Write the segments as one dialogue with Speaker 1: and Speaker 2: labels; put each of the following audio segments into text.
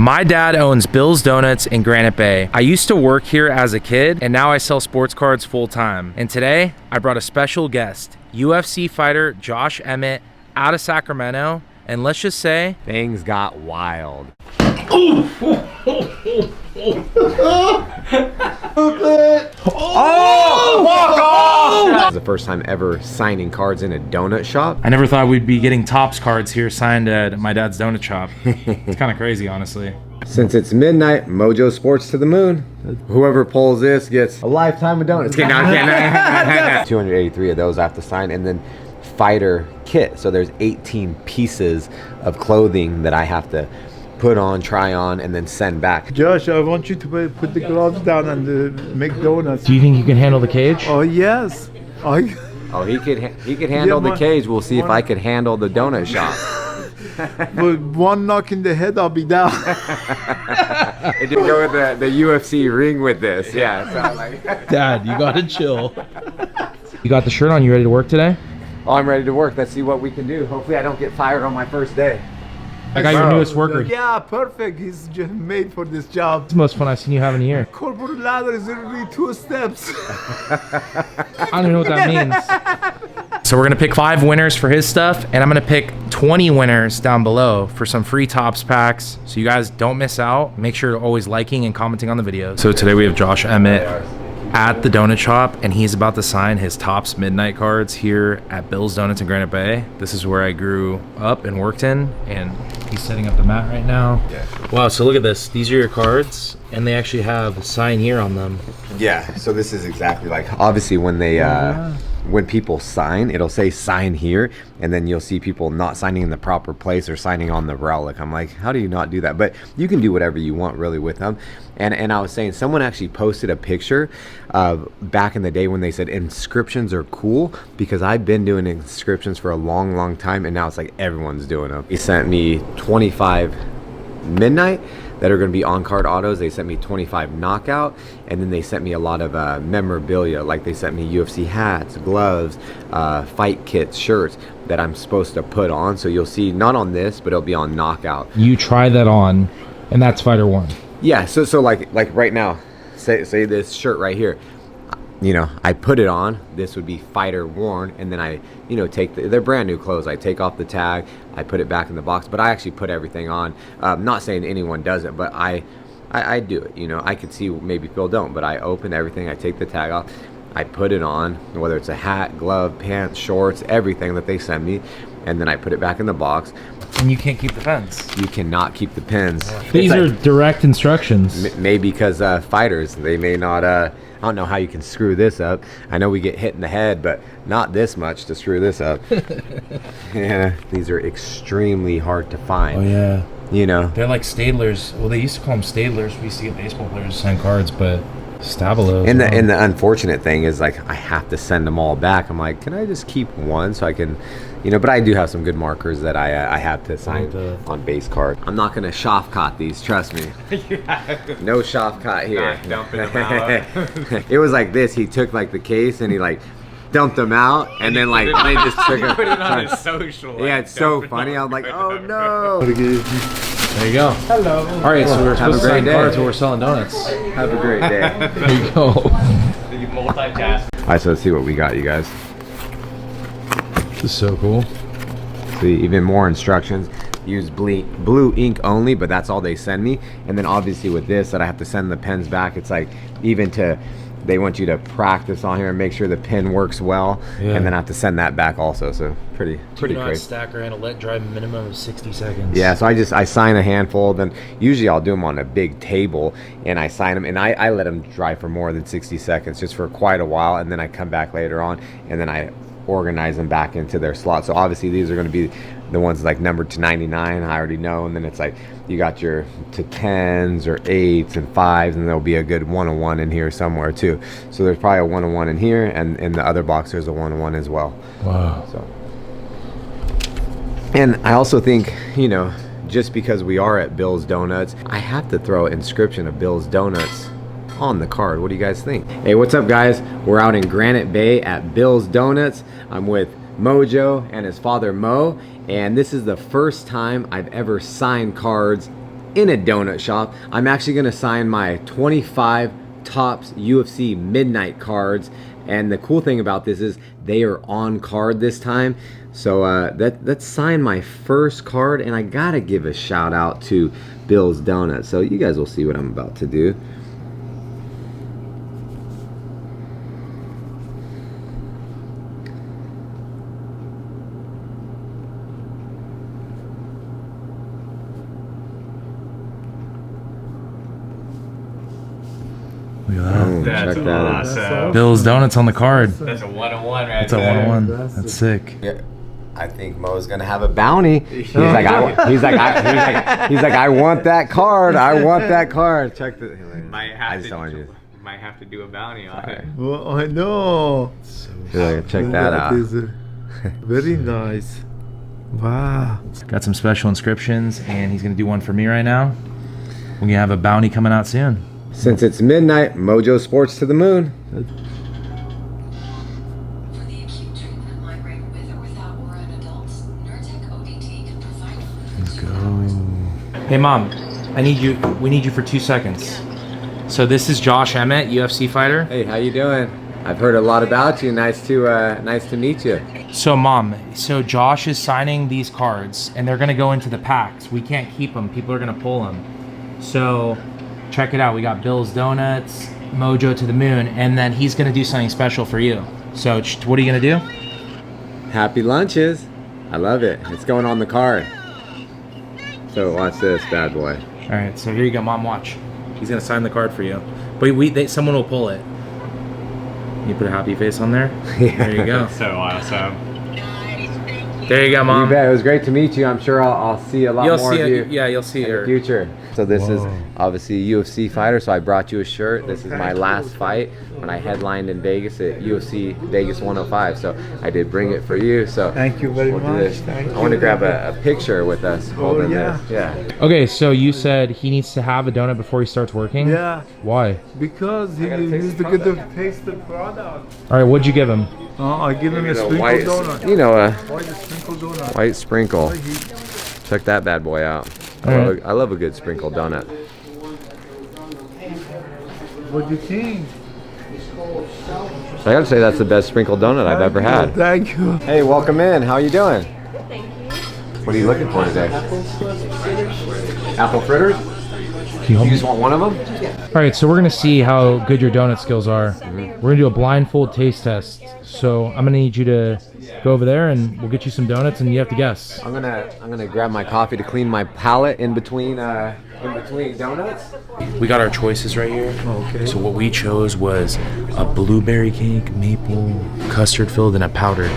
Speaker 1: My dad owns Bill's Donuts in Granite Bay. I used to work here as a kid, and now I sell sports cards full time. And today, I brought a special guest, UFC fighter Josh Emmett, out of Sacramento. And let's just say,
Speaker 2: things got wild. Oh, walk off! This is the first time ever signing cards in a donut shop.
Speaker 1: I never thought we'd be getting Topps cards here signed at my dad's donut shop. It's kind of crazy, honestly.
Speaker 2: Since it's midnight, Mojo Sports to the moon. Whoever pulls this gets a lifetime of donuts. 283 of those I have to sign, and then fighter kit. So there's 18 pieces of clothing that I have to put on, try on, and then send back.
Speaker 3: Josh, I want you to put the gloves down and make donuts.
Speaker 1: Do you think you can handle the cage?
Speaker 3: Oh yes.
Speaker 2: Oh, he could handle the cage. We'll see if I could handle the donut shop.
Speaker 3: With one knock in the head, I'll be down.
Speaker 2: It didn't go with the UFC ring with this. Yeah. So like
Speaker 1: Dad, you gotta chill. You got the shirt on. You ready to work today?
Speaker 2: Oh, I'm ready to work. Let's see what we can do. Hopefully I don't get fired on my first day.
Speaker 1: I got your newest worker.
Speaker 3: Yeah, perfect. He's just made for this job.
Speaker 1: It's the most fun I've seen you have in a year.
Speaker 3: Corporate ladder is literally 2 steps.
Speaker 1: I don't even know what that means. So we're gonna pick 5 winners for his stuff, and I'm gonna pick 20 winners down below for some free Topps packs. So you guys don't miss out. Make sure to always liking and commenting on the videos. So today we have Josh Emmett at the donut shop, and he's about to sign his Topps midnight cards here at Bill's Donuts in Granite Bay. This is where I grew up and worked in, and he's setting up the mat right now.
Speaker 2: Yeah.
Speaker 1: Wow, so look at this. These are your cards, and they actually have sign here on them.
Speaker 2: Yeah, so this is exactly like, obviously when they when people sign, it'll say sign here, and then you'll see people not signing in the proper place or signing on the relic. I'm like, how do you not do that? But you can do whatever you want really with them. And I was saying, someone actually posted a picture of back in the day when they said inscriptions are cool, because I've been doing inscriptions for a long time, and now it's like everyone's doing them. He sent me 25 midnight that are going to be on-card autos. They sent me 25 knockout, and then they sent me a lot of memorabilia. Like they sent me UFC hats, gloves, fight kits, shirts that I'm supposed to put on. So you'll see, not on this, but it'll be on knockout.
Speaker 1: You try that on, and that's fighter one.
Speaker 2: Yeah, so like right now, say this shirt right here, you know, I put it on, this would be fighter worn, and then I, you know, take they're brand new clothes. I take off the tag, I put it back in the box, but I actually put everything on. Not saying anyone does it, but I do it, you know. I could see maybe people don't, but I open everything, I take the tag off, I put it on, whether it's a hat, glove, pants, shorts, everything that they send me, and then I put it back in the box.
Speaker 1: And you can't keep the pens.
Speaker 2: You cannot keep the pins.
Speaker 1: These are direct instructions.
Speaker 2: Maybe because fighters, they may not, I don't know how you can screw this up. I know we get hit in the head, but not this much to screw this up. Yeah, these are extremely hard to find.
Speaker 1: Oh yeah.
Speaker 2: You know,
Speaker 1: They're like Stadlers. Well, they used to call them Stadlers. We used to get baseball players to sign cards, but Stabilos.
Speaker 2: and the unfortunate thing is, like, I have to send them all back. I'm like, can I just keep one so I can, you know? But I do have some good markers that I have to sign on base card. I'm not gonna Shafkat these, trust me. No Shafkat here.
Speaker 1: Dumping them out.
Speaker 2: It was like this. He took like the case and he like dumped them out, and then like they just took it.
Speaker 1: Put it on his social.
Speaker 2: Yeah, it's so funny. I'm like, oh no.
Speaker 1: There you go.
Speaker 3: Hello.
Speaker 1: All right, so we're
Speaker 2: Have a
Speaker 1: supposed to
Speaker 2: great
Speaker 1: sign
Speaker 2: day.
Speaker 1: cards while we're selling donuts.
Speaker 2: Have a great day.
Speaker 1: There you go.
Speaker 4: You multitask.
Speaker 2: All right, so let's see what we got, you guys.
Speaker 1: This is so cool.
Speaker 2: See, even more instructions. Use blue ink only, but that's all they send me. And then obviously with this, that I have to send the pens back. It's like, even to, they want you to practice on here and make sure the pen works well, and then I have to send that back also. So pretty crazy.
Speaker 1: Stacker and a let dry minimum of 60 seconds.
Speaker 2: Yeah, so I sign a handful, then usually I'll do them on a big table, and I sign them, and I let them dry for more than 60 seconds, just for quite a while, and then I come back later on, and then I organize them back into their slot. So obviously these are going to be the ones like numbered to 99, I already know, and then it's like you got your to 10s or 8s and 5s, and there'll be a good 101 in here somewhere too. So there's probably a 101 in here, and in the other box there's a 101 as well.
Speaker 1: Wow.
Speaker 2: So, and I also think, you know, just because we are at Bill's Donuts, I have to throw an inscription of Bill's Donuts on the card. What do you guys think? Hey, what's up guys? We're out in Granite Bay at Bill's Donuts. I'm with Mojo and his father Mo, and this is the first time I've ever signed cards in a donut shop. I'm actually gonna sign my 25 Topps UFC midnight cards. And the cool thing about this is they are on card this time. So let's sign my first card, and I gotta give a shout out to Bill's Donuts. So you guys will see what I'm about to do.
Speaker 1: Look at that.
Speaker 2: Boom,
Speaker 4: That's
Speaker 2: check that out.
Speaker 4: awesome.
Speaker 1: Bill's Donuts on the card.
Speaker 4: That's a 101 right
Speaker 1: It's a
Speaker 4: there.
Speaker 1: 101. That's sick.
Speaker 2: Yeah, I think Mo's gonna have a bounty. He's like, I want that card. I want that card. Check the.
Speaker 4: Might
Speaker 2: I
Speaker 4: have
Speaker 2: just don't want
Speaker 4: to,
Speaker 2: you.
Speaker 4: might have to do a bounty on it.
Speaker 3: Well, I know.
Speaker 2: He's like, check that out.
Speaker 3: is very nice. Wow.
Speaker 1: Got some special inscriptions, and he's gonna do one for me right now. We're gonna have a bounty coming out soon.
Speaker 2: Since it's midnight, Mojo Sports to the moon.
Speaker 5: For the acute treatment of migraine with or without aura in adults, Nurtec ODT can provide.
Speaker 1: Let's go. Hey mom, I need you. We need you for 2 seconds. So this is Josh Emmett, UFC fighter.
Speaker 2: Hey, how you doing? I've heard a lot about you. Nice to meet you.
Speaker 1: So mom, so Josh is signing these cards, and they're gonna go into the packs. We can't keep them. People are gonna pull them. So check it out. We got Bill's Donuts, Mojo to the moon, and then he's gonna do something special for you. So what are you gonna do?
Speaker 2: Happy lunches. I love it. It's going on the card. So watch this bad boy.
Speaker 1: All right. So here you go, mom. Watch. He's gonna sign the card for you. But someone will pull it. You put a happy face on there. There you go.
Speaker 4: So awesome.
Speaker 1: There you go,
Speaker 2: You
Speaker 1: mom.
Speaker 2: bet. It was great to meet you. I'm sure I'll see a lot
Speaker 1: You'll
Speaker 2: more
Speaker 1: see
Speaker 2: of you
Speaker 1: it. Yeah, you'll see
Speaker 2: in the
Speaker 1: her.
Speaker 2: future. So this is
Speaker 1: Whoa.
Speaker 2: obviously a UFC fighter, so I brought you a shirt. This is my last fight when I headlined in Vegas at UFC Vegas 105. So I did bring it for you. So
Speaker 3: Thank you very
Speaker 2: we'll do
Speaker 3: much.
Speaker 2: this.
Speaker 3: Thank
Speaker 2: I want to
Speaker 3: you.
Speaker 2: grab a picture with us holding
Speaker 3: yeah.
Speaker 2: this. Yeah.
Speaker 1: Okay, so you said he needs to have a donut before he starts working?
Speaker 3: Yeah,
Speaker 1: Why?
Speaker 3: because he
Speaker 2: gotta taste
Speaker 3: needs
Speaker 2: the
Speaker 3: to get the taste the product.
Speaker 1: All right, what'd you give him?
Speaker 3: I give him a sprinkle
Speaker 2: white,
Speaker 3: donut.
Speaker 2: you know, a
Speaker 3: White sprinkle donut.
Speaker 2: white sprinkle.
Speaker 3: He-
Speaker 2: Check that bad boy out.
Speaker 1: Alright.
Speaker 2: I love a good sprinkled donut.
Speaker 3: What do you think?
Speaker 2: So I gotta say that's the best sprinkled donut I've ever had.
Speaker 3: Thank you.
Speaker 2: Hey, welcome in. How you doing?
Speaker 5: Thank you.
Speaker 2: What are you looking for today? Apple fritters? You just want one of them?
Speaker 1: All right, so we're gonna see how good your donut skills are. We're gonna do a blindfold taste test. So I'm gonna need you to go over there, and we'll get you some donuts, and you have to guess.
Speaker 2: I'm gonna grab my coffee to clean my palate in between donuts.
Speaker 1: We got our choices right here.
Speaker 3: Okay.
Speaker 1: So what we chose was a blueberry cake, maple, custard filled, and a powdered.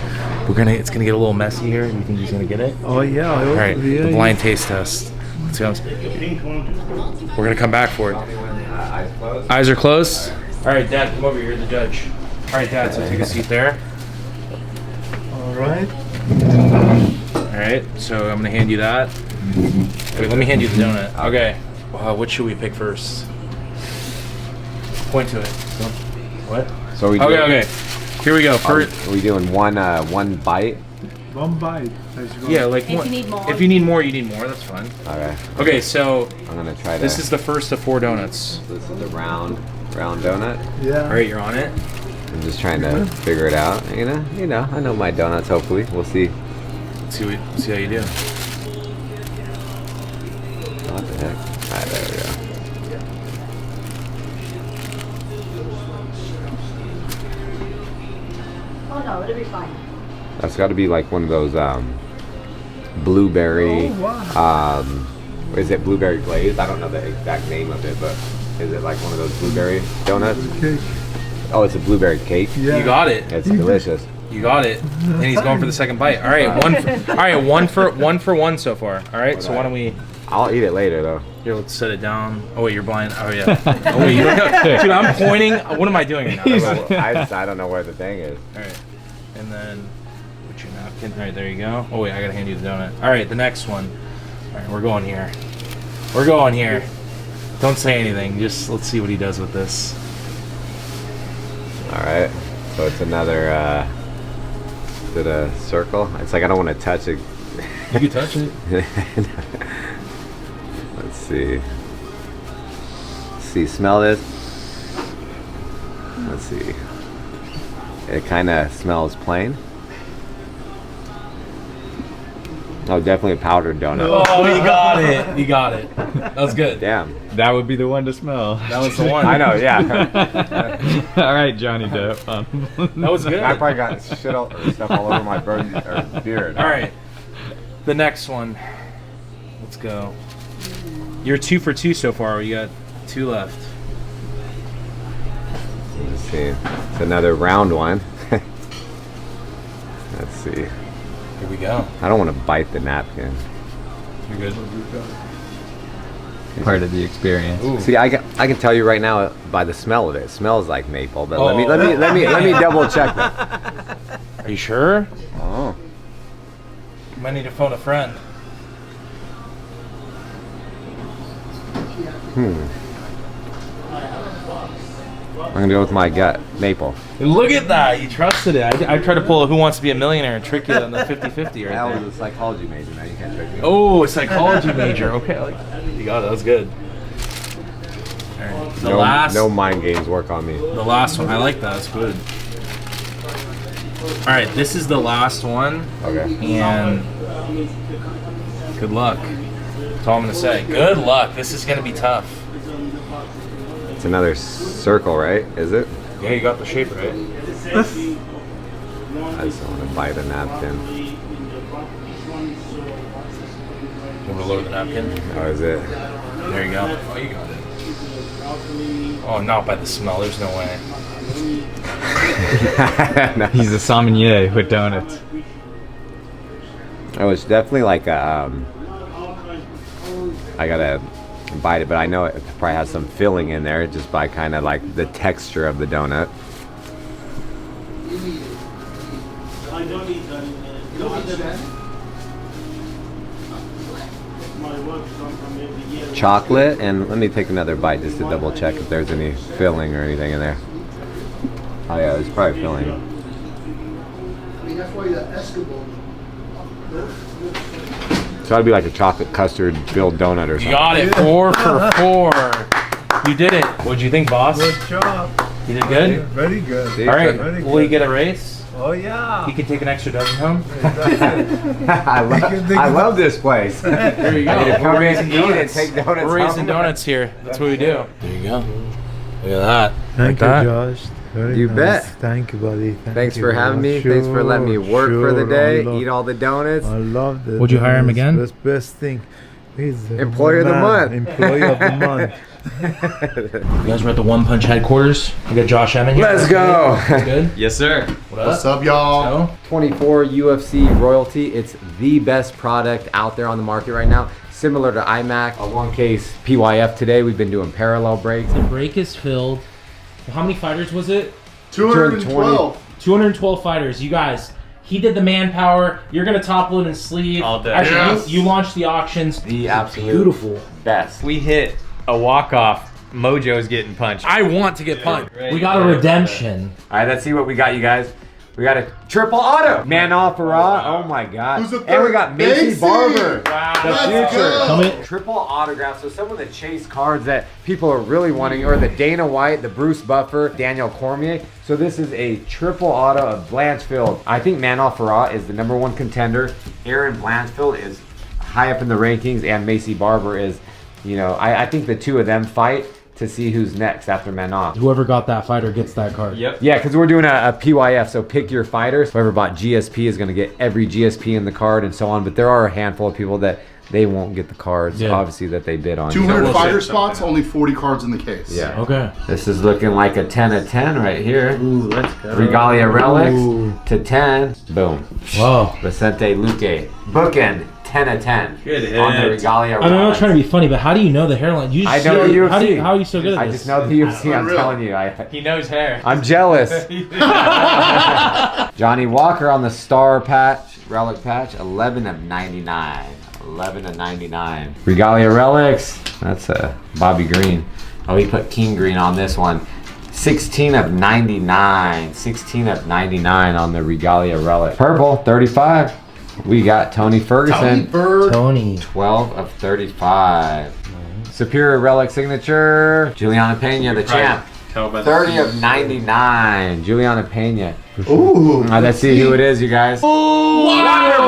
Speaker 1: It's gonna get a little messy here. You think he's gonna get it?
Speaker 3: Oh yeah.
Speaker 1: All right, the blind taste test. Let's go. We're gonna come back for it.
Speaker 2: Eyes closed.
Speaker 1: Eyes are closed. All right, Dad, come over. You're the judge. All right, Dad. So take a seat there.
Speaker 3: All right.
Speaker 1: All right. So I'm gonna hand you that. Wait, let me hand you the donut. Okay. What should we pick first? Point to it. What?
Speaker 2: So we
Speaker 1: Okay. Here we go.
Speaker 2: Are
Speaker 1: First.
Speaker 2: we doing one bite?
Speaker 3: One bite. Let's go.
Speaker 1: Yeah, like
Speaker 5: If
Speaker 1: one.
Speaker 5: you need more.
Speaker 1: If you need more, you need more. That's fine.
Speaker 2: Okay.
Speaker 1: Okay, so
Speaker 2: I'm gonna try to.
Speaker 1: this is the first of 4 donuts.
Speaker 2: This is the round donut.
Speaker 3: Yeah.
Speaker 1: All right, you're on it.
Speaker 2: I'm just trying to figure it out. You know. I know my donuts. Hopefully, we'll see.
Speaker 1: See how you do.
Speaker 2: What the heck? All right, there we go.
Speaker 5: Oh no, it'll be fine.
Speaker 2: That's got to be like one of those blueberry.
Speaker 3: Oh, wow.
Speaker 2: Is it blueberry glazed? I don't know the exact name of it, but is it like one of those blueberry donuts?
Speaker 3: Okay.
Speaker 2: Oh, it's a blueberry cake.
Speaker 3: Yeah.
Speaker 1: You got it.
Speaker 2: It's delicious.
Speaker 1: You got it. And he's going for the second bite. All right, one for one so far. All right, so why don't we?
Speaker 2: I'll eat it later though.
Speaker 1: Here, let's set it down. Oh wait, you're blind. Oh yeah. Oh wait, dude, I'm pointing. What am I doing right now?
Speaker 2: I don't know where the thing is.
Speaker 1: All right, and then put your napkin. All right, there you go. Oh wait, I gotta hand you the donut. All right, the next one. All right, we're going here. We're going here. Don't say anything. Just let's see what he does with this.
Speaker 2: All right. So it's another. Is it a circle? It's like I don't want to touch it.
Speaker 1: You can touch it.
Speaker 2: Let's see. Smell this. Let's see. It kind of smells plain. Oh, definitely a powdered donut.
Speaker 1: Oh, you got it. You got it. That was good.
Speaker 2: Damn.
Speaker 4: That would be the one to smell.
Speaker 1: That was the one.
Speaker 2: I know, yeah.
Speaker 4: All right, Johnny Depp.
Speaker 1: That was good.
Speaker 2: I probably got shit or stuff all over my beard.
Speaker 1: All right. The next one. Let's go. You're 2 for 2 so far. We got 2 left.
Speaker 2: Let's see. It's another round one. Let's see.
Speaker 1: Here we go.
Speaker 2: I don't want to bite the napkin.
Speaker 1: You're good.
Speaker 4: Part of the experience.
Speaker 1: Ooh.
Speaker 2: See, I can tell you right now by the smell of it. It smells like maple, but
Speaker 1: Oh.
Speaker 2: let me double check that.
Speaker 1: Are you sure?
Speaker 2: Oh.
Speaker 1: You might need to phone a friend.
Speaker 2: I'm gonna go with my gut, maple.
Speaker 1: Look at that. You trusted it. I tried to pull a Who Wants to Be a Millionaire and trick you on the 50-50 right
Speaker 2: That
Speaker 1: there.
Speaker 2: was a psychology major, man. You can't trick me.
Speaker 1: Oh, a psychology major. Okay, you got it. That was good. All right. The last.
Speaker 2: No mind games work on me.
Speaker 1: The last one. I like that. That's good. All right. This is the last one.
Speaker 2: Okay.
Speaker 1: And good luck. That's all I'm gonna say. Good luck. This is gonna be tough.
Speaker 2: It's another circle, right? Is it?
Speaker 1: Yeah, you got the shape right.
Speaker 2: I just don't want to bite a napkin.
Speaker 1: You want to lower the napkin?
Speaker 2: Oh, is it?
Speaker 1: There you go. Oh, you got it. Oh, not by the smell. There's no way.
Speaker 2: No.
Speaker 4: He's a sommelier with donuts.
Speaker 2: Oh, it's definitely like a. I gotta bite it, but I know it probably has some filling in there just by kind of like the texture of the donut. Chocolate, and let me take another bite just to double check if there's any filling or anything in there. Oh yeah, there's probably filling.
Speaker 6: I mean, that's why the Eskimo.
Speaker 2: So that'd be like a chocolate custard filled donut or something.
Speaker 1: You got it. 4 for 4. You did it. What'd you think, boss?
Speaker 3: Good job.
Speaker 1: You did good?
Speaker 3: Very good.
Speaker 2: See?
Speaker 1: All right.
Speaker 3: Very
Speaker 1: Will you
Speaker 3: good.
Speaker 1: get a race?
Speaker 3: Oh yeah.
Speaker 1: You can take an extra dozen home.
Speaker 2: I love this place.
Speaker 1: There you go.
Speaker 2: I need to come
Speaker 1: We're
Speaker 2: in
Speaker 1: raising
Speaker 2: and eat and
Speaker 1: donuts.
Speaker 2: take donuts
Speaker 1: We're raising
Speaker 2: home.
Speaker 1: donuts here. That's what we do. There you go. Look at that.
Speaker 3: Thank
Speaker 1: Like
Speaker 3: you,
Speaker 1: that.
Speaker 3: Josh. Very
Speaker 2: You
Speaker 3: nice.
Speaker 2: bet.
Speaker 3: Thank you, buddy.
Speaker 2: Thanks
Speaker 3: you,
Speaker 2: for having me.
Speaker 3: Josh.
Speaker 2: Thanks for letting me work for the
Speaker 3: Sure,
Speaker 2: day,
Speaker 3: I love-
Speaker 2: eat all the donuts.
Speaker 3: I love it.
Speaker 1: Would you hire him again?
Speaker 3: That's the best thing. He's the
Speaker 2: Employee of the
Speaker 3: man.
Speaker 2: month.
Speaker 3: Employee of the month.
Speaker 1: You guys were at the One Punch headquarters. We got Josh Emmett here.
Speaker 2: Let's go.
Speaker 1: Good.
Speaker 4: Yes, sir.
Speaker 6: What's up, y'all?
Speaker 1: So,
Speaker 2: 24 UFC royalty. It's the best product out there on the market right now. Similar to iMac. A 1-case PYF today. We've been doing parallel breaks.
Speaker 1: the break is filled. How many fighters was it?
Speaker 6: 212.
Speaker 1: 212 fighters. You guys, he did the manpower. You're gonna top load and sleeve.
Speaker 4: All day.
Speaker 1: Actually,
Speaker 6: Yes.
Speaker 1: you launched the auctions.
Speaker 2: The absolute
Speaker 1: Beautiful.
Speaker 2: best.
Speaker 4: We hit a walk-off. Mojo's getting punched.
Speaker 1: I want to get punched.
Speaker 4: Right.
Speaker 1: We got a redemption.
Speaker 2: All right, let's see what we got, you guys. We got a triple auto. Manoff Farah. Oh my God.
Speaker 6: Who's the
Speaker 2: And
Speaker 6: third?
Speaker 2: we got Macy
Speaker 6: Macy.
Speaker 2: Barber.
Speaker 1: Wow.
Speaker 2: The
Speaker 6: Let's
Speaker 2: future.
Speaker 6: go.
Speaker 1: Come in.
Speaker 2: Triple autograph. So some of the chase cards that people are really wanting, or the Dana White, the Bruce Buffer, Daniel Cormier. So this is a triple auto of Blanchfield. I think Manoff Farah is the #1 contender. Aaron Blanchfield is high up in the rankings, and Macy Barber is, you know, I think the two of them fight to see who's next after Manoff.
Speaker 1: Whoever got that fighter gets that card.
Speaker 4: Yep.
Speaker 2: Yeah, because we're doing a PYF, so pick your fighters. Whoever bought GSP is going to get every GSP in the card and so on, but there are a handful of people that they won't get the cards,
Speaker 1: Yeah.
Speaker 2: obviously, that they bid on.
Speaker 6: 200
Speaker 1: we'll
Speaker 6: fighter
Speaker 4: see.
Speaker 6: spots, only 40 cards in the case.
Speaker 2: Yeah.
Speaker 1: Okay.
Speaker 2: This is looking like a 10 of 10 right here.
Speaker 1: Ooh, let's go.
Speaker 2: Regalia Relics
Speaker 1: Ooh.
Speaker 2: to 10. Boom.
Speaker 1: Whoa.
Speaker 2: Vicente Luque. Bookend 10 of 10.
Speaker 4: Good
Speaker 2: On the
Speaker 4: hit.
Speaker 2: Regalia
Speaker 1: I mean, I'm not
Speaker 2: Relics.
Speaker 1: trying to be funny, but how do you know the hairline? You just
Speaker 2: I know
Speaker 1: see it.
Speaker 2: UFC.
Speaker 1: How are you so good at
Speaker 2: I
Speaker 1: this?
Speaker 2: just know the UFC, I'm
Speaker 6: Unreal.
Speaker 2: telling you.
Speaker 4: He knows hair.
Speaker 2: I'm jealous. Johnny Walker on the star patch, relic patch, 11 of 99. 11 of 99. Regalia Relics, that's Bobby Green. Oh, he put King Green on this one. 16 of 99. 16 of 99 on the Regalia Relic. Purple, 35. We got Tony Ferguson.
Speaker 6: Bird.
Speaker 1: Tony.
Speaker 2: 12 of 35. Superior Relic signature. Juliana Pena, the champ. 30 of 99. Juliana Pena.
Speaker 6: Ooh.
Speaker 2: Let's see who it is, you guys.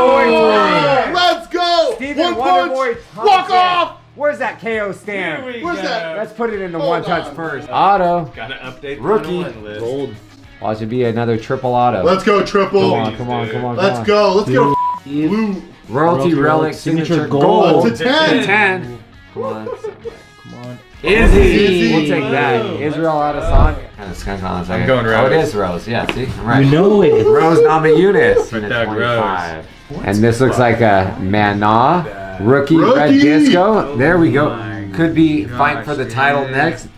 Speaker 6: Let's go.
Speaker 2: Steven
Speaker 6: One punch. Walk off.
Speaker 2: Where's that KO stand?
Speaker 6: Where's that?
Speaker 2: Let's put it in the
Speaker 6: Hold
Speaker 2: one touch
Speaker 6: on.
Speaker 2: first. Auto.
Speaker 4: Gotta update the
Speaker 2: Rookie.
Speaker 4: list.
Speaker 3: Gold.
Speaker 2: Watch it be another triple auto.
Speaker 6: Let's go triple.
Speaker 2: Come on, come on, come on.
Speaker 6: Let's
Speaker 2: come
Speaker 6: go. Let's go.
Speaker 3: Steve.
Speaker 6: Blue.
Speaker 2: Royalty Relic signature gold.
Speaker 6: To 10.
Speaker 2: 10. Come on.
Speaker 3: Come on.
Speaker 2: Izzy. We'll take that. Israel Adesanya.
Speaker 4: I'm going Rose.
Speaker 2: Oh, it is Rose. Yeah, see? I'm right.
Speaker 3: You know it.
Speaker 2: Rose Namajunas.
Speaker 4: For
Speaker 2: in a
Speaker 4: Doug
Speaker 2: 25. And this looks like a Mana. Rookie Red Disco. There we go. Could be fight for the title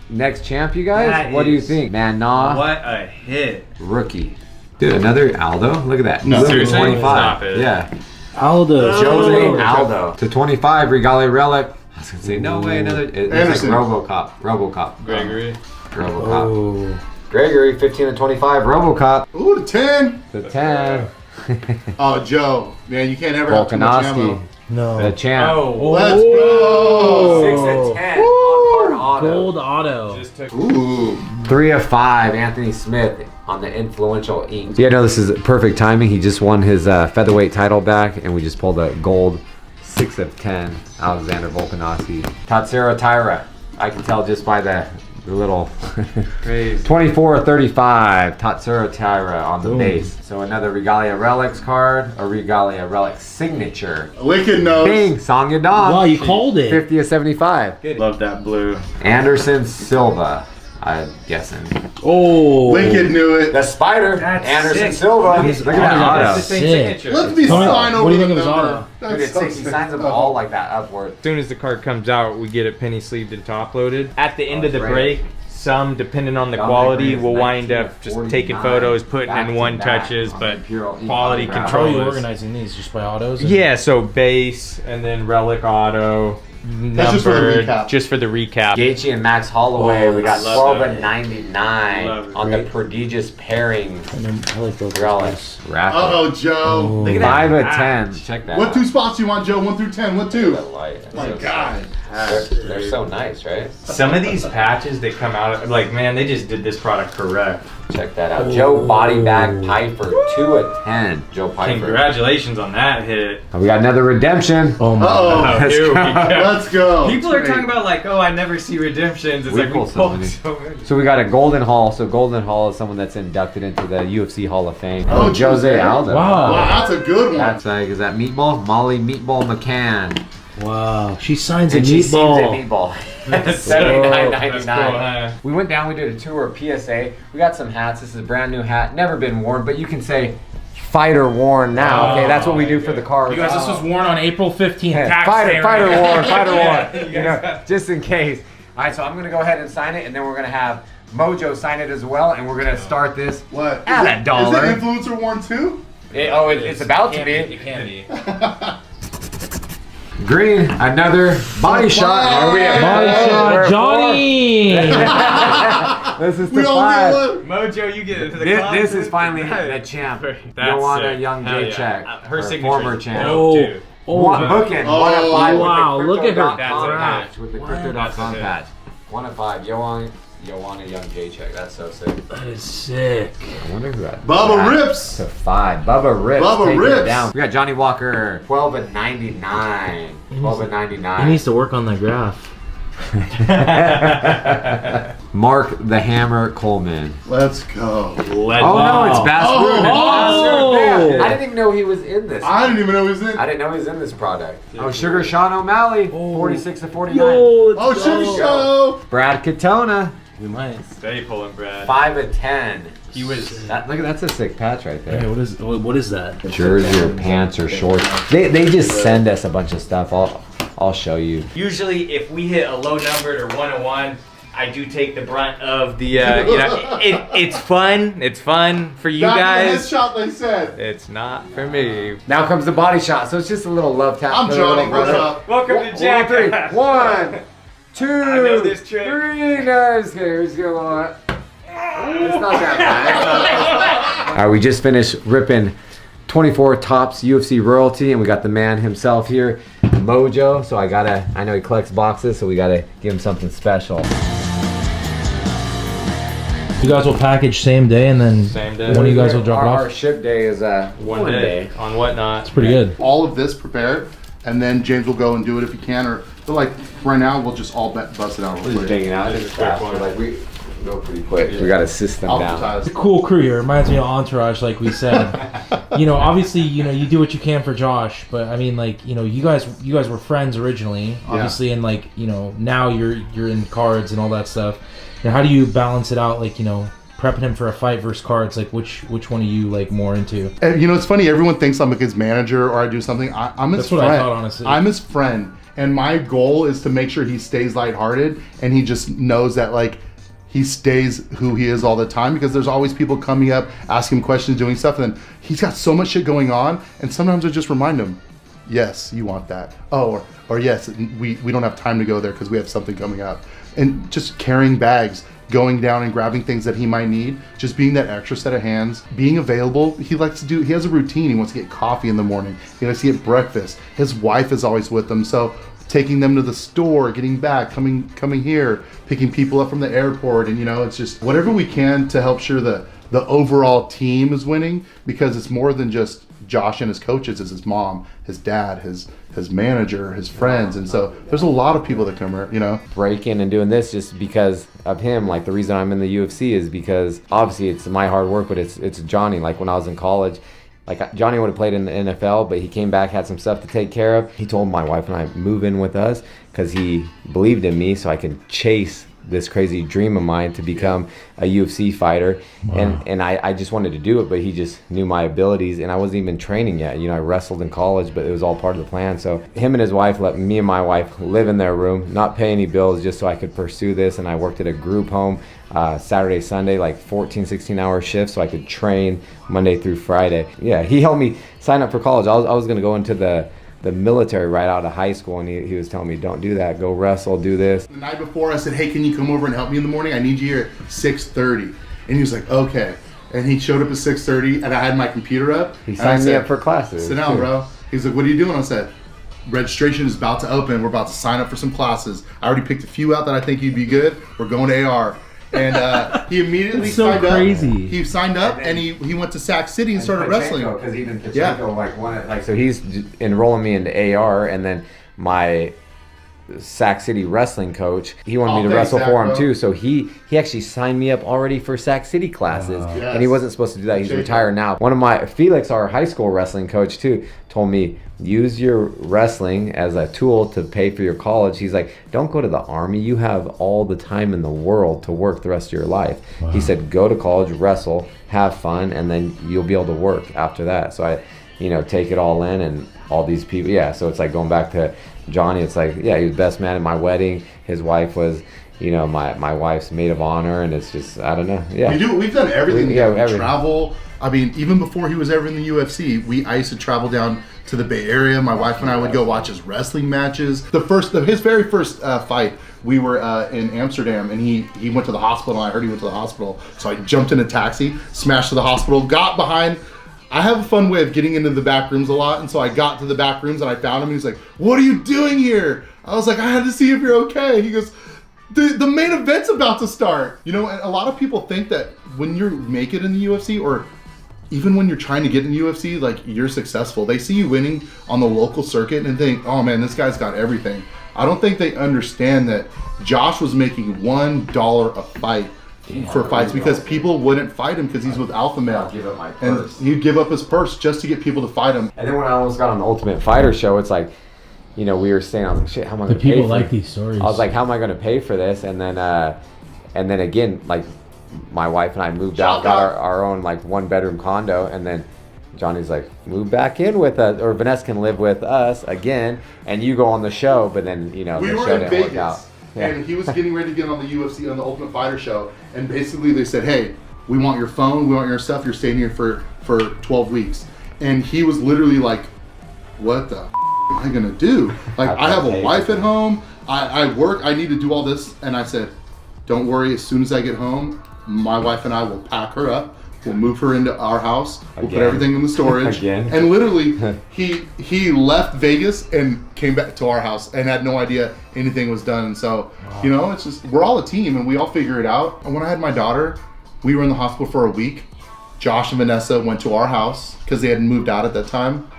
Speaker 2: next champ, you guys.
Speaker 4: That
Speaker 2: What do you
Speaker 4: is-
Speaker 2: think? Mana.
Speaker 4: What a hit.
Speaker 2: Rookie. Dude, another Aldo? Look at that.
Speaker 6: No.
Speaker 4: Seriously?
Speaker 2: 25.
Speaker 4: Stop it.
Speaker 2: Yeah.
Speaker 3: Aldo.
Speaker 2: Jose Aldo. To 25, Regali Relic. I was going to say, no way, another. It's like
Speaker 6: Anderson.
Speaker 2: Robocop.
Speaker 4: Gregory.
Speaker 2: Robocop.
Speaker 3: Oh.
Speaker 2: Gregory, 15 to 25. Robocop.
Speaker 6: Ooh, to 10.
Speaker 2: The 10.
Speaker 6: Oh, Joe. Man, you can't ever have too much
Speaker 2: Volkanovski.
Speaker 6: ammo.
Speaker 3: No.
Speaker 2: The champ.
Speaker 4: Oh.
Speaker 6: Let's go.
Speaker 2: 6 to 10. On-card auto.
Speaker 3: Gold auto.
Speaker 4: Just took
Speaker 6: Ooh.
Speaker 2: 3 of 5. Anthony Smith on the influential ink. Yeah, no, this is perfect timing. He just won his featherweight title back, and we just pulled a gold 6 of 10. Alexander Volkanovski. Tatsuro Taira. I can tell just by the little
Speaker 4: crazy.
Speaker 2: 24 of 35. Tatsuro Taira on the
Speaker 3: Boom.
Speaker 2: base. So another Regalia Relics card, a Regalia Relics signature.
Speaker 6: Wicked nose.
Speaker 2: Bing, Song Yadong.
Speaker 3: Wow, you called it.
Speaker 2: 50 of 75.
Speaker 4: Love that blue.
Speaker 2: Anderson Silva, I'm guessing.
Speaker 3: Oh.
Speaker 6: Wicked knew it.
Speaker 2: The Spider,
Speaker 4: That's
Speaker 2: Anderson
Speaker 4: sick.
Speaker 2: Silva.
Speaker 3: He's
Speaker 2: Look at that
Speaker 3: auto.
Speaker 2: auto.
Speaker 4: That's the same
Speaker 3: Sick.
Speaker 4: signature.
Speaker 6: Let's be
Speaker 3: Tell me,
Speaker 6: sign
Speaker 3: what
Speaker 6: over
Speaker 3: do you
Speaker 6: the
Speaker 3: think of his
Speaker 6: number.
Speaker 3: auto?
Speaker 2: Dude,
Speaker 6: That's
Speaker 2: it's
Speaker 6: so
Speaker 2: sick. He
Speaker 6: sick.
Speaker 2: signs them all like that upward.
Speaker 4: As soon as the card comes out, we get it penny sleeved and top loaded. At the end of the
Speaker 2: great.
Speaker 4: break, some, depending on the
Speaker 2: Some
Speaker 4: quality,
Speaker 2: degrees,
Speaker 4: will wind up just
Speaker 2: 1949,
Speaker 4: taking photos, putting in one
Speaker 2: back-to-back
Speaker 4: touches,
Speaker 2: on
Speaker 4: but
Speaker 2: Imperial Ink
Speaker 4: quality
Speaker 2: autograph.
Speaker 3: How are you
Speaker 4: controllers.
Speaker 3: organizing these? Just by autos?
Speaker 4: Yeah, so base and then relic auto.
Speaker 6: That's just for the
Speaker 4: numbered,
Speaker 6: recap.
Speaker 4: just for the recap.
Speaker 2: Gaethje and Max Holloway. we got
Speaker 4: love
Speaker 2: 12
Speaker 4: that.
Speaker 2: and 99
Speaker 4: Love it.
Speaker 2: on the prodigious pairing
Speaker 3: And then I like those.
Speaker 2: relics. Rapid.
Speaker 6: Uh-oh, Joe.
Speaker 3: Look at
Speaker 2: 5 of
Speaker 4: patch.
Speaker 2: 10. Check that
Speaker 6: What
Speaker 2: out.
Speaker 6: 2 spots you want, Joe? 1 through 10. What 2?
Speaker 2: The light. That's
Speaker 6: My
Speaker 2: so
Speaker 6: God.
Speaker 2: sick. They're so nice, right?
Speaker 4: Some of these patches that come out, like, man, they just did this product correct.
Speaker 2: Check that out. Joe Body Bag Piper, 2 of 10. Joe Piper.
Speaker 4: Congratulations on that hit.
Speaker 2: And we got another redemption.
Speaker 3: Oh my.
Speaker 6: Uh-oh.
Speaker 4: Oh, here we go.
Speaker 6: Let's go.
Speaker 4: People are talking about like, oh, I never see redemptions. It's
Speaker 2: We
Speaker 4: like
Speaker 2: pull
Speaker 4: we
Speaker 2: so
Speaker 4: pulled
Speaker 2: many.
Speaker 4: so many.
Speaker 2: So we got a Golden Hall. So Golden Hall is someone that's inducted into the UFC Hall of Fame.
Speaker 6: Oh,
Speaker 2: Jose
Speaker 6: Jose.
Speaker 2: Aldo.
Speaker 3: Wow.
Speaker 6: Wow, that's a good one.
Speaker 2: That's like, is that Meatball? Molly Meatball McCann.
Speaker 3: Wow. She signs a
Speaker 2: And she seems a
Speaker 3: meatball.
Speaker 2: meatball.
Speaker 4: That's
Speaker 2: $79.99.
Speaker 4: That's cool, huh?
Speaker 2: We went down, we did a tour of PSA. We got some hats. This is a brand new hat, never been worn, but you can say fighter worn now. Okay, that's what we do for the cars.
Speaker 1: You guys, this was worn on April 15th.
Speaker 2: Yeah,
Speaker 1: tax
Speaker 2: fighter
Speaker 1: day,
Speaker 2: worn,
Speaker 1: right?
Speaker 2: fighter
Speaker 4: Yeah,
Speaker 2: worn.
Speaker 4: you
Speaker 2: You know,
Speaker 4: guys-
Speaker 2: just in case. All right, so I'm gonna go ahead and sign it, and then we're gonna have Mojo sign it as well, and we're gonna start this.
Speaker 6: What?
Speaker 2: At
Speaker 6: Is
Speaker 2: a dollar.
Speaker 6: it influencer worn too?
Speaker 2: It's about to
Speaker 1: It
Speaker 2: be.
Speaker 1: can be.
Speaker 2: Green, another body shot. Are we at
Speaker 3: Body shot,
Speaker 2: We're at
Speaker 3: Johnny.
Speaker 2: This is
Speaker 6: We
Speaker 2: the
Speaker 6: all
Speaker 2: five.
Speaker 6: get one.
Speaker 4: Mojo, you get into the
Speaker 2: This is
Speaker 4: closet.
Speaker 2: finally the champ.
Speaker 4: That's
Speaker 2: Joanna
Speaker 4: sick.
Speaker 2: Young
Speaker 4: Hell
Speaker 2: J-Check.
Speaker 4: yeah. Her
Speaker 2: Our
Speaker 4: signature
Speaker 2: former
Speaker 4: is
Speaker 2: champ.
Speaker 4: dope, too.
Speaker 2: One booking, 1 of 5
Speaker 3: wow,
Speaker 2: with
Speaker 3: look
Speaker 2: the
Speaker 3: at her.
Speaker 2: Crypto.com
Speaker 4: That's a
Speaker 2: patch. With the
Speaker 3: What?
Speaker 2: Crypto.com
Speaker 4: That's a hit.
Speaker 2: patch. 1 of 5. Joanna Young J-Check. That's so sick.
Speaker 3: That is sick.
Speaker 2: I wonder who that.
Speaker 6: Bubba
Speaker 2: that
Speaker 6: Rips.
Speaker 2: To 5. Bubba Rips.
Speaker 6: Bubba
Speaker 2: taking it
Speaker 6: Rips.
Speaker 2: down. We got Johnny Walker. 12 and 99. 12 and
Speaker 3: He
Speaker 2: 99.
Speaker 3: needs to work on that graph.
Speaker 2: Mark the Hammer Coleman.
Speaker 6: Let's go.
Speaker 2: Oh no, it's Bass
Speaker 6: Oh.
Speaker 2: Ruben.
Speaker 3: Oh.
Speaker 2: I didn't even know he was in this.
Speaker 6: I didn't even know he was in.
Speaker 2: I didn't know he was in this product. Oh, Sugar Sean O'Malley, 46 to 49.
Speaker 6: Oh, Sugar Show.
Speaker 2: Brad Katona,
Speaker 3: We might.
Speaker 4: Stay pulling, Brad.
Speaker 2: 5 of 10.
Speaker 4: He was.
Speaker 2: That's a sick patch right
Speaker 3: Hey,
Speaker 2: there.
Speaker 3: what is that?
Speaker 2: Jersey or pants or shorts. They just send us a bunch of stuff. I'll show you.
Speaker 4: Usually, if we hit a low numbered or 101, I do take the brunt of the. You know, it's fun. It's fun for you
Speaker 6: Back in
Speaker 4: guys.
Speaker 6: the headshot, they said.
Speaker 4: It's not for me.
Speaker 2: Now comes the body shot. So it's just a little love tap.
Speaker 6: I'm
Speaker 2: for the little
Speaker 6: Johnny. What's
Speaker 2: brother.
Speaker 6: up?
Speaker 4: Welcome to Jack.
Speaker 2: 1, 2,
Speaker 4: know this trick.
Speaker 2: 3. No, just kidding. We're just gonna go on. It's not that bad. All right, we just finished ripping 24 Topps UFC royalty, and we got the man himself here, Mojo, so I know he collects boxes, so we gotta give him something special.
Speaker 1: You guys will package same day, and then
Speaker 4: Same day.
Speaker 1: one of you guys will drop it
Speaker 2: Our
Speaker 1: off.
Speaker 2: ship day is
Speaker 4: One day on Whatnot.
Speaker 1: It's pretty good.
Speaker 7: All of this prepared, and then James will go and do it if he can, or but like right now we'll just all bust it out real quick.
Speaker 2: digging out. It's fast, but like we go pretty quick. We got a system down.
Speaker 7: Alphabetize.
Speaker 1: Cool crew here. Reminds me of Entourage, like we said. Obviously, you do what you can for Josh, but I mean, like, you guys were friends originally, obviously, and like, now you're in cards and all that stuff. Now, how do you balance it out, like, prepping him for a fight versus cards? Like, which one are you like more into?
Speaker 7: And it's funny. Everyone thinks I'm like his manager or I do something. I'm his
Speaker 1: That's
Speaker 7: friend.
Speaker 1: what I thought, honestly.
Speaker 7: I'm his friend, and my goal is to make sure he stays lighthearted and he just knows that like he stays who he is all the time, because there's always people coming up, asking him questions, doing stuff, and then he's got so much shit going on, and sometimes I just remind him, yes, you want that. Oh, or yes, we don't have time to go there because we have something coming up. And just carrying bags, going down and grabbing things that he might need, just being that extra set of hands, being available. He has a routine. He wants to get coffee in the morning. He likes to get breakfast. His wife is always with him. So taking them to the store, getting back, coming here, picking people up from the airport. And it's just whatever we can to help sure the overall team is winning, because it's more than just Josh and his coaches. It's his mom, his dad, his manager, his friends. And so there's a lot of people that come here,
Speaker 2: breaking and doing this just because of him. Like, the reason I'm in the UFC is because obviously it's my hard work, but it's Johnny. Like, when I was in college, like, Johnny would have played in the NFL, but he came back, had some stuff to take care of. He told my wife and I move in with us because he believed in me so I could chase this crazy dream of mine to become a UFC fighter. Wow. And I just wanted to do it, but he just knew my abilities, and I wasn't even training yet. I wrestled in college, but it was all part of the plan. So him and his wife let me and my wife live in their room, not pay any bills, just so I could pursue this. And I worked at a group home Saturday, Sunday, like 16-hour shifts, so I could train Monday through Friday. Yeah, he helped me sign up for college. I was going to go into the military right out of high school, and he was telling me, don't do that, go wrestle, do this.
Speaker 7: The night before, I said, hey, can you come over and help me in the morning? I need you here at 6:30. And he was like, okay. And he showed up at 6:30, and I had my computer up.
Speaker 2: He signed me up for classes.
Speaker 7: Sit down, bro. He's like, what are you doing? I said, registration is about to open. We're about to sign up for some classes. I already picked a few out that I think you'd be good. We're going to AR. And he immediately signed up. He signed up, and he went to Sac City and started wrestling.
Speaker 2: Because even Pachenko, so he's enrolling me into AR, and then my Sac City wrestling coach, he wanted me to wrestle for him too. So he actually signed me up already for Sac City classes, and he wasn't supposed to do that. He's retired now. One of my Felix, our high school wrestling coach too, told me, use your wrestling as a tool to pay for your college. He's like, don't go to the Army. You have all the time in the world to work the rest of your life. Wow. He said, go to college, wrestle, have fun, and then you'll be able to work after that. So I, take it all in, and all these people. Yeah, so it's like going back to Johnny. It's like, yeah, he was best man at my wedding. His wife was, my wife's maid of honor, and it's just, I don't know. Yeah, we've done everything.
Speaker 7: Everything. Travel. I mean, even before he was ever in the UFC, I used to travel down to the Bay Area. My wife and I would go watch his wrestling matches. His very first fight, we were in Amsterdam, and he went to the hospital. I heard he went to the hospital, so I jumped in a taxi, smashed to the hospital, got behind. I have a fun way of getting into the back rooms a lot, and so I got to the back rooms and I found him, and he's like, what are you doing here? I was like, I had to see if you're okay. He goes, the main event's about to start. And a lot of people think that when you make it in the UFC, or even when you're trying to get in the UFC, like, you're successful. They see you winning on the local circuit and think, oh man, this guy's got everything. I don't think they understand that Josh was making $1 a fight for fights because people wouldn't fight him because he's with Alpha Male.
Speaker 2: Give up my purse.
Speaker 7: And he'd give up his purse just to get people to fight him.
Speaker 2: And then when I almost got on the Ultimate Fighter show, it's like, we were saying, I was like, shit, how am I going to pay for
Speaker 1: people like these stories.
Speaker 2: I was like, how am I going to pay for this? And then again, like, my wife and I moved out, got our own like 1-bedroom condo, and then Johnny's like, move back in with us, or Vanessa can live with us again, and you go on the show. But then
Speaker 7: we
Speaker 2: the
Speaker 7: were
Speaker 2: show
Speaker 7: in
Speaker 2: didn't
Speaker 7: Vegas,
Speaker 2: work out. Yeah.
Speaker 7: And he was getting ready to get on the UFC, on the Ultimate Fighter show, and basically they said, hey, we want your phone, we want your stuff, you're staying here for 12 weeks. And he was literally like, what the am I gonna do? Like, I have a wife at home, I work, I need to do all this. And I said, don't worry, as soon as I get home, my wife and I will pack her up, We'll move her into our house. We'll put
Speaker 2: Again.
Speaker 7: everything in the storage.
Speaker 2: Again.
Speaker 7: And literally, he left Vegas and came back to our house and had no idea anything was done. And so, you know, it's just, we're all a team and we all figure it out. And when I had my daughter, we were in the hospital for a week. Josh and Vanessa went to our house because they had moved out at that time.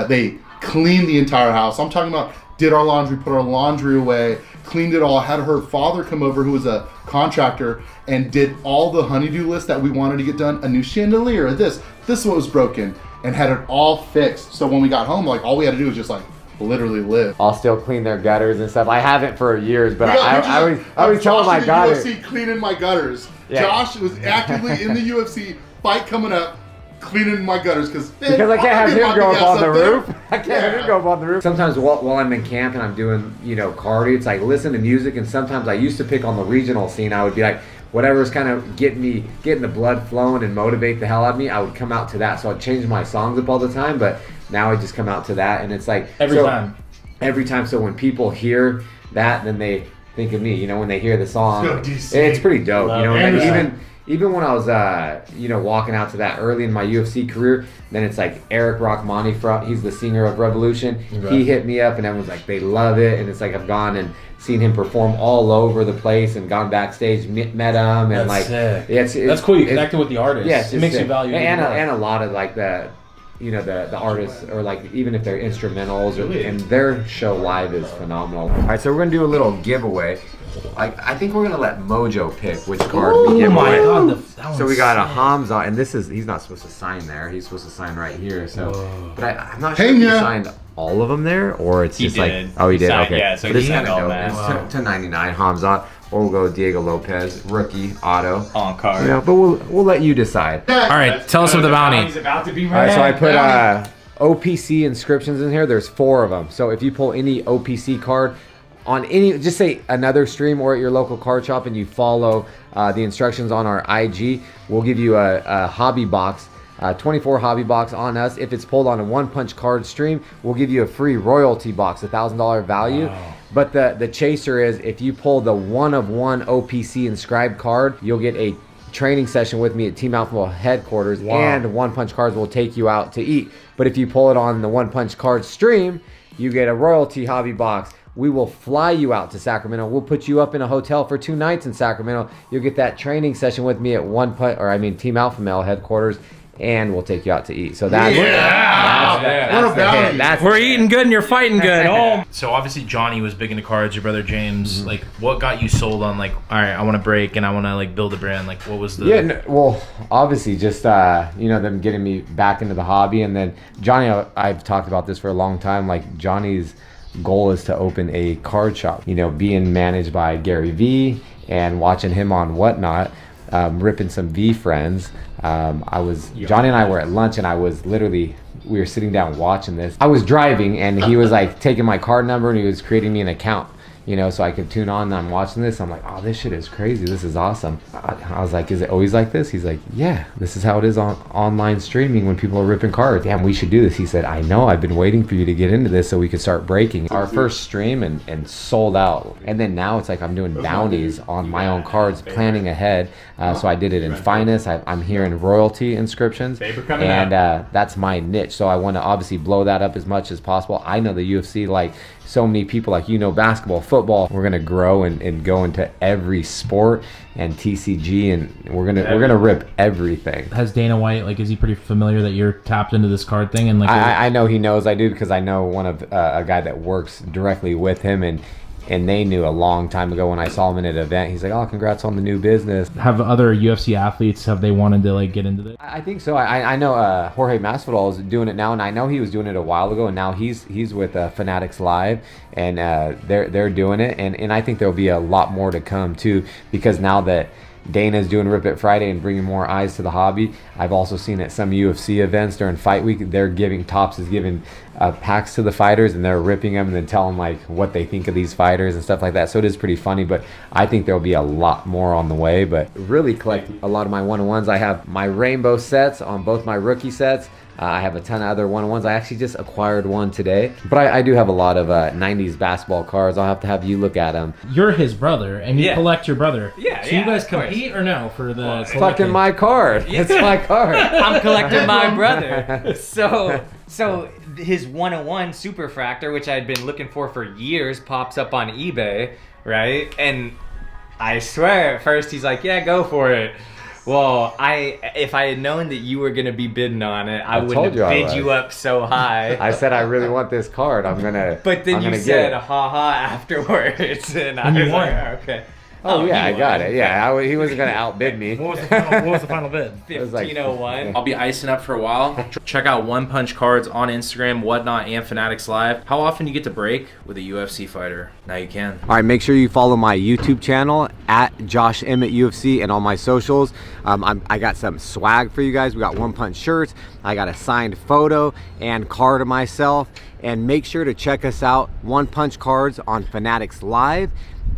Speaker 7: They cleaned the entire house. I'm talking about did our laundry, put our laundry away, cleaned it all, had her father come over who was a contractor and did all the honeydew list that we wanted to get done, a new chandelier, this is what was broken, and had it all fixed. So when we got home, like all we had to do was just like literally live.
Speaker 2: I'll still clean their gutters and stuff. I haven't for years, but I always tell
Speaker 7: Josh
Speaker 2: my
Speaker 7: in the
Speaker 2: daughter.
Speaker 7: UFC cleaning my gutters.
Speaker 2: Yeah.
Speaker 7: Josh was actively in the UFC fight coming up, cleaning my gutters because
Speaker 2: I can't have him go up on the roof. I can't have
Speaker 7: Yeah.
Speaker 2: him go up on the roof. Sometimes while I'm in camp and I'm doing, you know, cardio, it's like listen to music. And sometimes I used to pick on the regional scene. I would be like, whatever's kind of getting the blood flowing and motivate the hell out of me, I would come out to that. So I'd change my songs up all the time, but now I just come out to that. And it's like
Speaker 1: Every time.
Speaker 2: So when people hear that, then they think of me, you know, when they hear the song.
Speaker 7: Go DC.
Speaker 2: It's pretty dope, you know, and
Speaker 1: Love
Speaker 2: then even when I was, you know, walking out to that early in my UFC career, then it's like Eric Rachmani, he's the singer of Revolution.
Speaker 1: Right.
Speaker 2: He hit me up and everyone's like, they love it. And it's like I've gone and seen him perform all over the place and gone backstage, met him. And
Speaker 1: That's
Speaker 2: like,
Speaker 1: sick.
Speaker 2: it's
Speaker 1: That's cool. You connected with the artist.
Speaker 2: Yeah, it's
Speaker 1: it makes
Speaker 2: sick.
Speaker 1: you value it
Speaker 2: and
Speaker 1: more.
Speaker 2: a lot of like the, you know, the artists, or like even if they're instrumentals, and their show live is phenomenal. All right, so we're gonna do a little giveaway. I think we're gonna let Mojo pick which card we give away. So we got a Hamza, and he's not supposed to sign there. He's supposed to sign right here. So, but I'm not sure if he signed all of them there, or it's just
Speaker 4: did.
Speaker 2: like, oh, he did.
Speaker 4: Signed,
Speaker 2: Okay,
Speaker 4: yeah, so
Speaker 2: but
Speaker 4: he
Speaker 2: it's
Speaker 4: signed
Speaker 2: kind of
Speaker 4: all
Speaker 2: dope.
Speaker 4: that.
Speaker 2: It's to 99 Hamza, or we'll go Diego Lopez, rookie auto.
Speaker 4: On card.
Speaker 2: You know, but we'll let you decide.
Speaker 1: All right, tell us of the bounty.
Speaker 4: He's about to be
Speaker 2: All right, so I put
Speaker 7: bounty.
Speaker 2: OPC inscriptions in here. There's 4 of them. So if you pull any OPC card on any, just say another stream or at your local card shop, and you follow the instructions on our IG, we'll give you a hobby box, 24 hobby box on us. If it's pulled on a One Punch Card stream, we'll give you a free royalty box, $1,000 value.
Speaker 1: Wow.
Speaker 2: But the chaser is if you pull the 1-of-1 OPC inscribed card, you'll get a training session with me at Team Alpha headquarters, and One Punch Cards will take you out to eat. But if you pull it on the One Punch Cards stream, you get a royalty hobby box. We will fly you out to Sacramento. We'll put you up in a hotel for 2 nights in Sacramento. You'll get that training session with me at Team Alpha Male headquarters, and we'll take you out to eat. So that's
Speaker 1: We're eating good and you're fighting good. Oh. So obviously Johnny was big into cards. Your brother James, like, what got you sold on like, all right, I want to break and I want to like build a brand? Like, what was the?
Speaker 2: Yeah, well, obviously just you know, them getting me back into the hobby, and then Johnny, I've talked about this for a long time. Like Johnny's goal is to open a card shop. You know, being managed by Gary V and watching him on Whatnot, ripping some V friends. Johnny and I were at lunch, and we were sitting down watching this. I was driving, and he was like taking my card number, and he was creating me an account, you know, so I could tune on, and I'm watching this. I'm like, oh, this shit is crazy. This is awesome. I was like, is it always like this? He's like, yeah, this is how it is on online streaming when people are ripping cards. Damn, we should do this. He said, I know, I've been waiting for you to get into this so we could start breaking. Our first stream and sold out. And then now it's like I'm doing bounties on my own cards, planning ahead. So I did it in finest. I'm here in royalty inscriptions, and that's my niche. So I want to obviously blow that up as much as possible. I know the UFC, like so many people, like, you know, basketball, football. We're gonna grow and go into every sport and TCG, and we're gonna rip everything.
Speaker 1: Has Dana White, like, is he pretty familiar that you're tapped into this card thing? And like,
Speaker 2: I know he knows I do, because I know one of a guy that works directly with him, and they knew a long time ago when I saw him in an event. He's like, oh, congrats on the new business.
Speaker 1: have other UFC athletes, have they wanted to like get into this?
Speaker 2: I think so. I know Jorge Masvidal is doing it now, and I know he was doing it a while ago, and now he's with Fanatics Live, and they're doing it, and I think there'll be a lot more to come too, because now that Dana's doing Rip It Friday and bringing more eyes to the hobby. I've also seen at some UFC events during fight week, Topps is giving packs to the fighters, and they're ripping them and then telling like what they think of these fighters and stuff like that. So it is pretty funny, but I think there'll be a lot more on the way. But really collect a lot of my one-on-ones. I have my rainbow sets on both my rookie sets. I have a ton of other one-on-ones. I actually just acquired one today, but I do have a lot of 90s basketball cards. I'll have to have you look at them.
Speaker 1: You're his brother, and you collect your brother.
Speaker 4: Yeah,
Speaker 1: so you guys compete or no for the
Speaker 2: It's fucking my card. It's my card.
Speaker 4: I'm collecting my brother. So his 101 Superfractor, which I'd been looking for years, pops up on eBay, right? And I swear at first he's like, yeah, go for it. Well, if I had known that you were gonna be bidding on it, I wouldn't have bid you up so high.
Speaker 2: I said I really want this card. I'm gonna.
Speaker 4: But then you said haha afterwards, and I was like, okay.
Speaker 2: Oh yeah, I got it. Yeah, he wasn't gonna outbid me.
Speaker 1: What was the final bid?
Speaker 4: 1501.
Speaker 1: I'll be icing up for a while. Check out One Punch Cards on Instagram, Whatnot, and Fanatics Live. How often do you get to break with a UFC fighter? Now you can.
Speaker 2: All right, make sure you follow my YouTube channel at Josh Emmett UFC and all my socials. I got some swag for you guys. We got One Punch shirts. I got a signed photo and card of myself. And make sure to check us out, One Punch Cards on Fanatics Live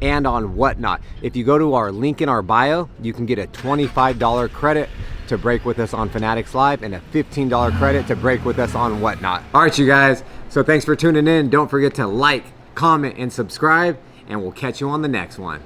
Speaker 2: and on Whatnot. If you go to our link in our bio, you can get a $25 credit to break with us on Fanatics Live and a $15 credit to break with us on Whatnot. All right, you guys. So thanks for tuning in. Don't forget to like, comment, and subscribe, and we'll catch you on the next one.